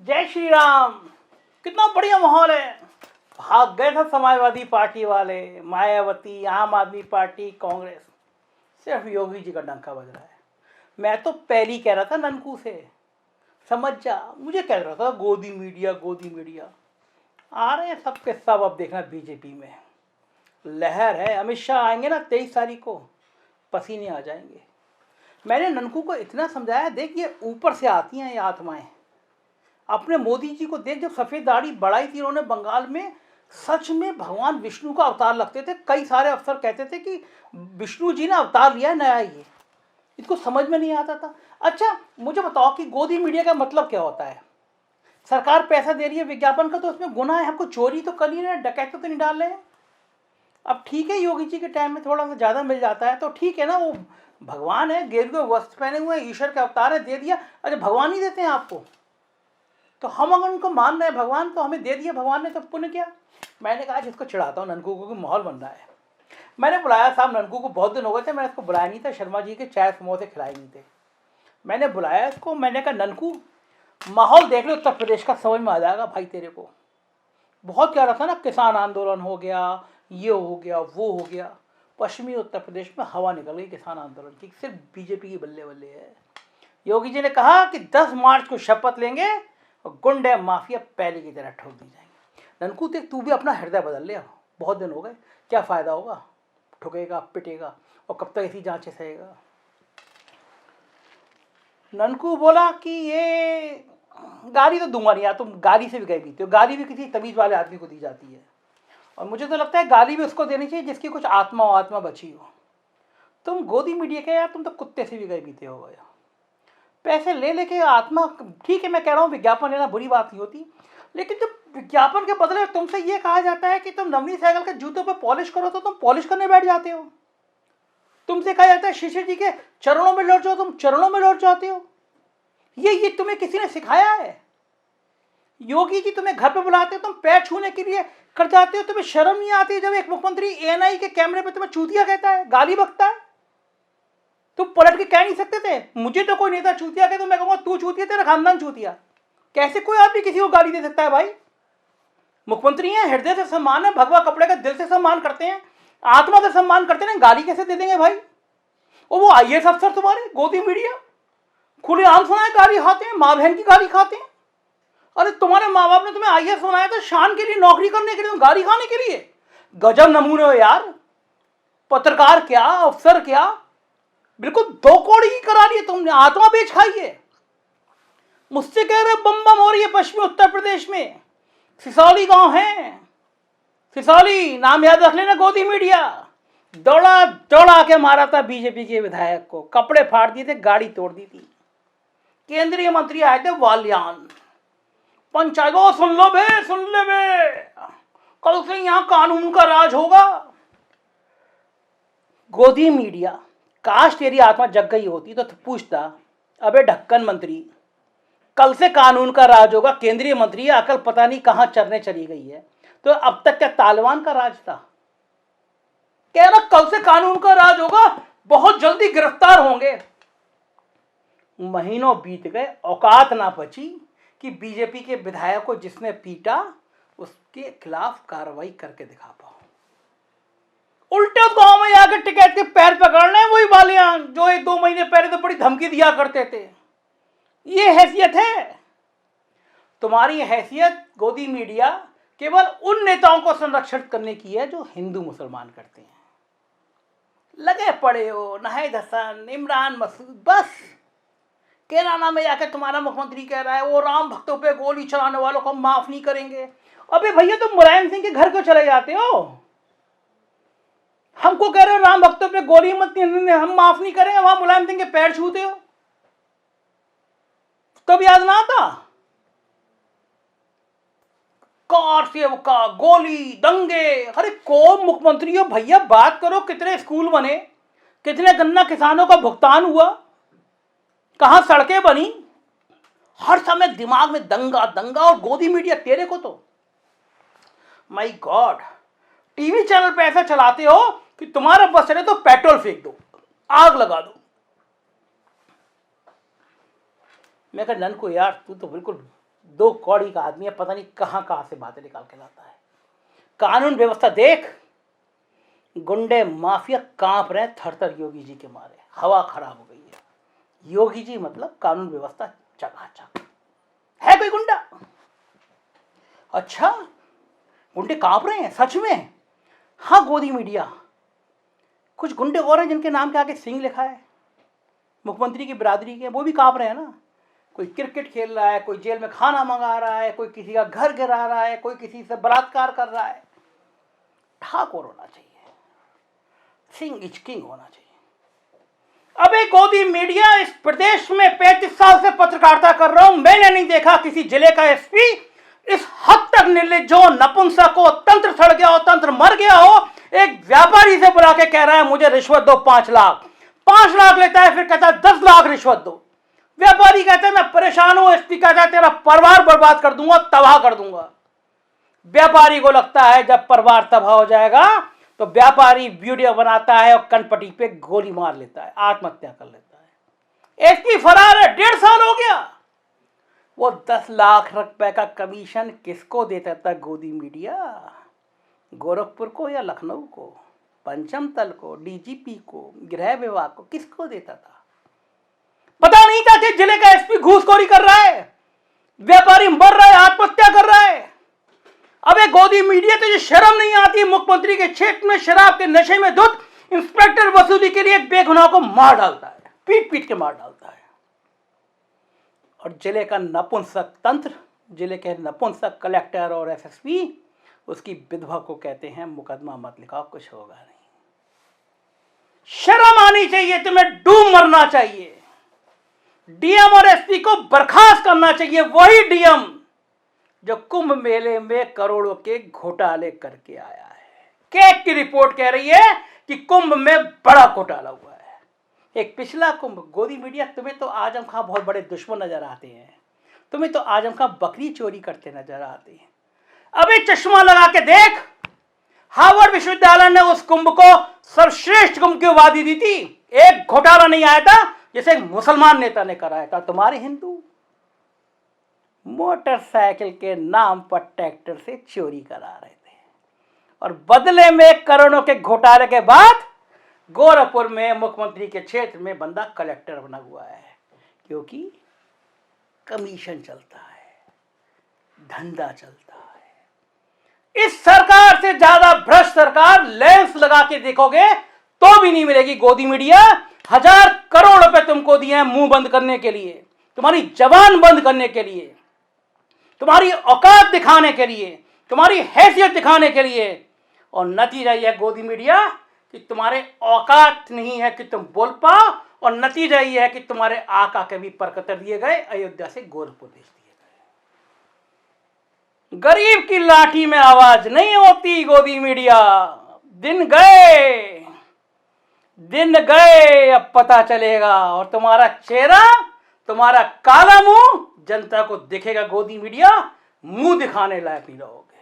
जय श्री राम। कितना बढ़िया माहौल है। भाग गए थे समाजवादी पार्टी वाले, मायावती, आम आदमी पार्टी, कांग्रेस। सिर्फ योगी जी का डंका बज रहा है। मैं तो पहले कह रहा था ननकू से, समझ जा। मुझे कह रहा था गोदी मीडिया गोदी मीडिया। आ रहे हैं सबके सब। अब देखना बीजेपी में लहर है। अमित शाह आएंगे ना 23 तारीख को, पसीने आ जाएंगे। मैंने ननकू को इतना समझाया, देख ये ऊपर से आती हैं ये आत्माएं। अपने मोदी जी को देख, जब सफ़ेद दाढ़ी बढ़ाई थी उन्होंने बंगाल में, सच में भगवान विष्णु का अवतार लगते थे। कई सारे अफसर कहते थे कि विष्णु जी ने अवतार लिया नया। ये इसको समझ में नहीं आता था। अच्छा मुझे बताओ कि गोदी मीडिया का मतलब क्या होता है? सरकार पैसा दे रही है विज्ञापन का, तो उसमें गुनाह है। हमको चोरी तो कर ही रहे हैं, डकैती तो नहीं डाल रहे हैं। अब ठीक है योगी जी के टाइम में थोड़ा सा ज़्यादा मिल जाता है तो ठीक है ना, वो भगवान है, गेरुए वस्त्र पहने हुए, ईश्वर के अवतार है, दे दिया। अच्छा भगवान ही देते हैं आपको, तो हम अगर उनको मान रहे हैं भगवान, तो हमें दे दिया भगवान ने, तो पुण्य क्या? मैंने कहा जिसको चिढ़ाता हूँ ननकू को, माहौल बन रहा है। मैंने बुलाया साहब ननकू को, बहुत दिन हो गए थे, मैंने इसको बुलाया नहीं था। शर्मा जी के चाय समोसे खिलाए नहीं थे। मैंने बुलाया इसको, मैंने कहा ननकू माहौल देख लो उत्तर प्रदेश का, समझ में आ जाएगा भाई तेरे को। बहुत कह रहा था ना किसान आंदोलन हो गया, ये हो गया, वो हो गया। पश्चिमी उत्तर प्रदेश में हवा निकल गई किसान आंदोलन की, सिर्फ बीजेपी की बल्ले बल्ले है। योगी जी ने कहा कि 10 मार्च को शपथ लेंगे और गुंडे माफिया पहले की तरह ठोक दी जाएंगे। ननकू देख तू भी अपना हृदय बदल ले, बहुत दिन हो गए, क्या फ़ायदा होगा? ठुकेगा पिटेगा और कब तक ऐसी जांचें सहेगा? ननकू बोला कि ये गाली तो दूंगा नहीं यार, तुम गाली से भी गए बीते हो। गाली भी किसी तमीज़ वाले आदमी को दी जाती है, और मुझे तो लगता है गाली भी उसको देनी चाहिए जिसकी कुछ आत्मा बची हो। तुम गोदी मीडिया के यार, तुम तो कुत्ते से भी गए बीते हो गए। पैसे ले लेके आत्मा, ठीक है मैं कह रहा हूँ विज्ञापन लेना बुरी बात नहीं होती, लेकिन जब विज्ञापन के बदले तुमसे ये कहा जाता है कि तुम नवनीत सहगल के जूतों पर पॉलिश करो, तो तुम पॉलिश करने बैठ जाते हो। तुमसे कहा जाता है शीशे जी के चरणों में लौट जाओ, तुम चरणों में लौट जाते हो। ये तुम्हें किसी ने सिखाया है? योगी जी तुम्हें घर पे बुलाते हो, तुम पैर छूने के लिए कर जाते हो। तुम्हें शर्म नहीं आती जब एक मुख्यमंत्री एएनआई के कैमरे पे तुम्हें चूतिया कहता है, गाली बकता है? तुम पलट के कह नहीं सकते थे? मुझे तो कोई नेता चूतिया कहे तो मैं कहूँगा तू चूतिया, तेरा खानदान चूतिया। कैसे कोई आदमी किसी को गाली दे सकता है भाई? मुख्यमंत्री हैं, हृदय से सम्मान है, भगवा कपड़े का दिल से सम्मान करते हैं, आत्मा से सम्मान करते हैं, गाली कैसे दे देंगे भाई? और वो आईएएस अफसर तुम्हारे गोदी मीडिया खुलेआम सुनाए गाली खाते हैं, माँ बहन की गाली खाते हैं। अरे तुम्हारे माँ बाप ने तुम्हें आईएएस बनाया था शान के लिए, नौकरी करने के लिए, गाली खाने के लिए? गजब नमूने हो यार। पत्रकार क्या, अफसर क्या, बिल्कुल दो कौड़ी ही करा लिए तुमने, आत्मा बेच खाई है। मुझसे कह रहे बम बम हो रही है पश्चिमी उत्तर प्रदेश में। सिसौली गांव है, सिसौली नाम याद रख लेना। गोदी मीडिया दौड़ा दौड़ा के मारा था बीजेपी के विधायक को, कपड़े फाड़ दिए थे, गाड़ी तोड़ दी थी। केंद्रीय मंत्री आए थे वाल्यान, पंचायत ओ सुन लो बे, सुन ले बे, कल से यहां कानून का राज होगा। गोदी मीडिया, काश तेरी आत्मा जग गई होती तो पूछता, अबे ढक्कन मंत्री, कल से कानून का राज होगा, केंद्रीय मंत्री है, अकल पता नहीं कहां चरने चली गई है। तो अब तक क्या तालिबान का राज था? कह रहा कल से कानून का राज होगा, बहुत जल्दी गिरफ्तार होंगे। महीनों बीत गए, औकात ना बची कि बीजेपी के विधायक को जिसने पीटा उसके खिलाफ कार्रवाई करके दिखा पाओ। उल्टे गांव में जाकर टिकैत के पैर पकड़ने वही बालियान जो 1-2 महीने पहले तो बड़ी धमकी दिया करते थे। ये हैसियत है तुम्हारी। हैसियत गोदी मीडिया केवल उन नेताओं को संरक्षित करने की है जो हिंदू मुसलमान करते हैं। लगे पड़े हो नाहिद हसन, इमरान मसूद, बस केराना में जाकर तुम्हारा मुख्यमंत्री कह रहा है वो राम भक्तों पे गोली चलाने वालों को माफ नहीं करेंगे। अबे भैया तुम मुलायम सिंह के घर क्यों चले जाते हो? हमको कह रहे हो राम भक्तों पे गोली मत, हम माफ नहीं करेंगे, वहां मुलायम सिंह के पैर छूते हो। तब याद ना आता? कार से का गोली, दंगे, अरे कौन मुख्यमंत्री हो भैया, बात करो। कितने स्कूल बने, कितने गन्ना किसानों का भुगतान हुआ, कहां सड़कें बनी? हर समय दिमाग में दंगा दंगा और गोदी मीडिया। तेरे को तो माय गॉड, टीवी चैनल पे ऐसा चलाते हो कि तुम्हारा बस चले तो पेट्रोल फेंक दो, आग लगा दो। मैं कहा नन को यार तू तो बिल्कुल दो कौड़ी का आदमी है, पता नहीं कहाँ कहाँ से बातें निकाल के लाता है। कानून व्यवस्था देख, गुंडे माफिया कांप रहे हैं थर-थर योगी जी के मारे, हवा खराब हो गई है। योगी जी मतलब कानून व्यवस्था चकाचक। है कोई गुंडा? अच्छा, गुंडे कांप रहे हैं सच में? हाँ गोदी मीडिया, कुछ गुंडे और हैं जिनके नाम के आगे सिंह लिखा है, मुख्यमंत्री की बिरादरी के, वो भी कांप रहे हैं ना। कोई क्रिकेट खेल रहा है, कोई जेल में खाना मंगा रहा है, कोई किसी का घर गिरा रहा है, कोई किसी से बलात्कार कर रहा है। ठाकुर होना चाहिए, सिंह इज किंग होना चाहिए। अबे गोदी मीडिया, इस प्रदेश में 35 साल से पत्रकारिता कर रहा हूं, मैंने नहीं देखा किसी जिले का एसपी इस हद तक निर्लज्ज हो, नपुंसक हो, तंत्र सड़ गया हो, तंत्र मर गया हो। एक व्यापारी से बुला के कह रहा है मुझे रिश्वत दो 5 लाख, 5 लाख लेता है, फिर कहता है 10 लाख रिश्वत दो। व्यापारी कहते हैं मैं परेशान हूं, एसपी कहता है तेरा परिवार बर्बाद कर दूंगा, तबाह कर दूंगा। व्यापारी को लगता है जब परिवार तबाह हो जाएगा तो व्यापारी वीडियो बनाता है और कनपटी पे गोली मार लेता है, आत्महत्या कर लेता है। एसपी फरार है, 1.5 साल हो गया। वो 10 लाख रुपए का कमीशन किसको देता था गोदी मीडिया? गोरखपुर को या लखनऊ को, पंचम तल को, डीजीपी को, गृह विभाग को, किसको देता था? पता नहीं था कि जिले का एसपी घूसखोरी कर रहा है, व्यापारी मर रहा है, आत्महत्या कर रहा है। अबे गोदी मीडिया, तो ये शर्म नहीं आती? मुख्यमंत्री के क्षेत्र में शराब के नशे में धुत इंस्पेक्टर वसूली के लिए बेगुनाह को मार डालता है, पीट पीट के मार डालता है। और जिले का नपुंसक तंत्र, जिले के नपुंसक कलेक्टर और एसएसपी उसकी विधवा को कहते हैं मुकदमा मत लिखाओ, कुछ होगा नहीं। शर्म आनी चाहिए, तुम्हें डूब मरना चाहिए। डीएम और एसपी को बर्खास्त करना चाहिए, वही डीएम जो कुंभ मेले में करोड़ों के घोटाले करके आया है। कैग की रिपोर्ट कह रही है कि कुंभ में बड़ा घोटाला हुआ है। एक पिछला कुंभ, गोदी मीडिया, तुम्हें तो आजम खां बहुत बड़े दुश्मन नजर आते हैं, तुम्हें तो आजम खां बकरी चोरी करते नजर आते हैं। अबे चश्मा लगा के देख, हार्वर्ड विश्वविद्यालय ने उस कुंभ को सर्वश्रेष्ठ कुंभ की उपाधि दी थी। एक घोटाला नहीं आया था जिसे एक मुसलमान नेता ने कराया था। तुम्हारे हिंदू मोटरसाइकिल के नाम पर ट्रैक्टर से चोरी करा रहे थे और बदले में करोड़ों के घोटाले के बाद गोरखपुर में मुख्यमंत्री के क्षेत्र में बंदा कलेक्टर बना हुआ है, क्योंकि कमीशन चलता है, धंधा चलता है। इस सरकार से ज्यादा भ्रष्ट सरकार लेंस लगा के देखोगे तो भी नहीं मिलेगी। गोदी मीडिया, 1000 करोड़ रुपए तुमको दिए हैं मुंह बंद करने के लिए, तुम्हारी जबान बंद करने के लिए, तुम्हारी औकात दिखाने के लिए, तुम्हारी हैसियत दिखाने के लिए, और नतीजा यह गोदी मीडिया कि तुम्हारे औकात नहीं है कि तुम बोल पाओ, और नतीजा यह है कि तुम्हारे आका के भी परकतर दिए गए, अयोध्या से गोरखपुर भेज दिए गए। गरीब की लाठी में आवाज नहीं होती गोदी मीडिया। दिन गए, अब पता चलेगा, और तुम्हारा चेहरा, तुम्हारा काला मुंह जनता को दिखेगा। गोदी मीडिया, मुंह दिखाने लायक नहीं रहोगे।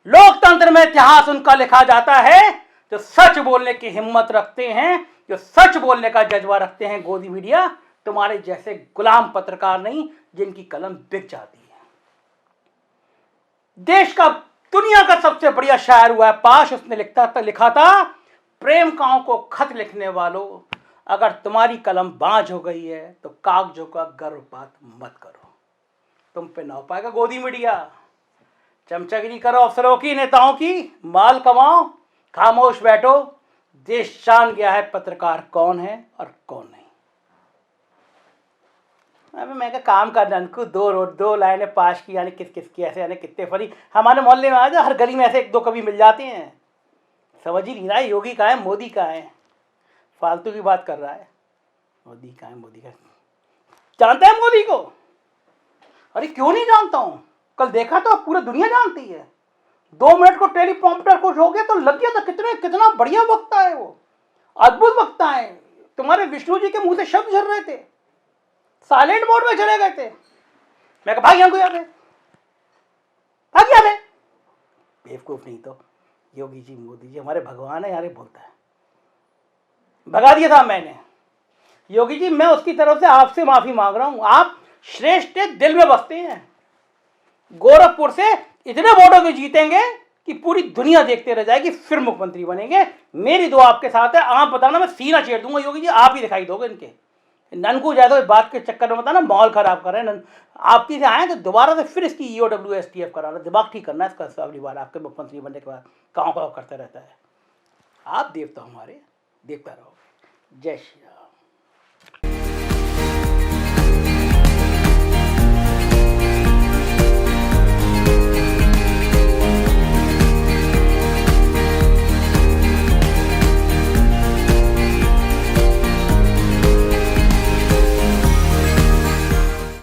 लोकतंत्र में इतिहास उनका लिखा जाता है जो सच बोलने की हिम्मत रखते हैं, जो सच बोलने का जज्बा रखते हैं। गोदी मीडिया, तुम्हारे जैसे गुलाम पत्रकार नहीं जिनकी कलम बिक जाती है। देश का, दुनिया का सबसे बढ़िया शायर हुआ है पाश, उसने लिखा था प्रेम काओं को खत लिखने वालों, अगर तुम्हारी कलम बांझ हो गई है तो कागजों का गर्भपात मत करो। तुम पे ना हो पाएगा गोदी मीडिया। चमचगिरी करो अफसरों की, नेताओं की, माल कमाओ, खामोश बैठो। देश जान गया है पत्रकार कौन है और कौन नहीं। अबे मैं क्या काम करना, उनको दो लाइनें पास की, यानी किस की, ऐसे यानी कितने फरी हमारे मोहल्ले में आ जा, हर गली में ऐसे 1-2 कभी मिल जाते हैं। समझ ही नहीं रहा है योगी का है मोदी का है, फालतू की बात कर रहा है। मोदी का है, मोदी का है। जानता है मोदी को? अरे क्यों नहीं जानता हूं, कल देखा तो पूरी दुनिया जानती है। 2 मिनट को टेलीप्रॉम्प्टर कुछ हो गया तो लग गया था, कितना बढ़िया वक्ता है वो, अद्भुत वक्ता है। तुम्हारे विष्णु जी के मुंह से शब्द झड़ रहे थे, साइलेंट मोड में चले गए थे। मैं कहा भाई हमको याद है, भाग याद है। बेवकूफ नहीं तो योगी जी, मोदी जी हमारे भगवान है, यार बोलता है। भगा दिया था मैंने। योगी जी, मैं उसकी तरफ से आपसे माफी मांग रहा हूं, आप श्रेष्ठ दिल में बसते हैं, गोरखपुर से इतने वोटों के जीतेंगे कि पूरी दुनिया देखते रह जाएगी, फिर मुख्यमंत्री बनेंगे। मेरी दुआ आपके साथ है। आप बताना, मैं सीना चेड़ दूंगा योगी जी, आप ही दिखाई दोगे इनके। ननकू ज्यादा इस बात के चक्कर में बताना माहौल खराब कर रहे हैं। आपकी से आए तो दोबारा से फिर इसकी EOW STF कराना, दिमाग ठीक करना है इसका। अगली बार आपके मुख्यमंत्री बनने के बाद काँव काँव करता रहता है। आप देवता हमारे, देखता रहोगे। जय श्री राम।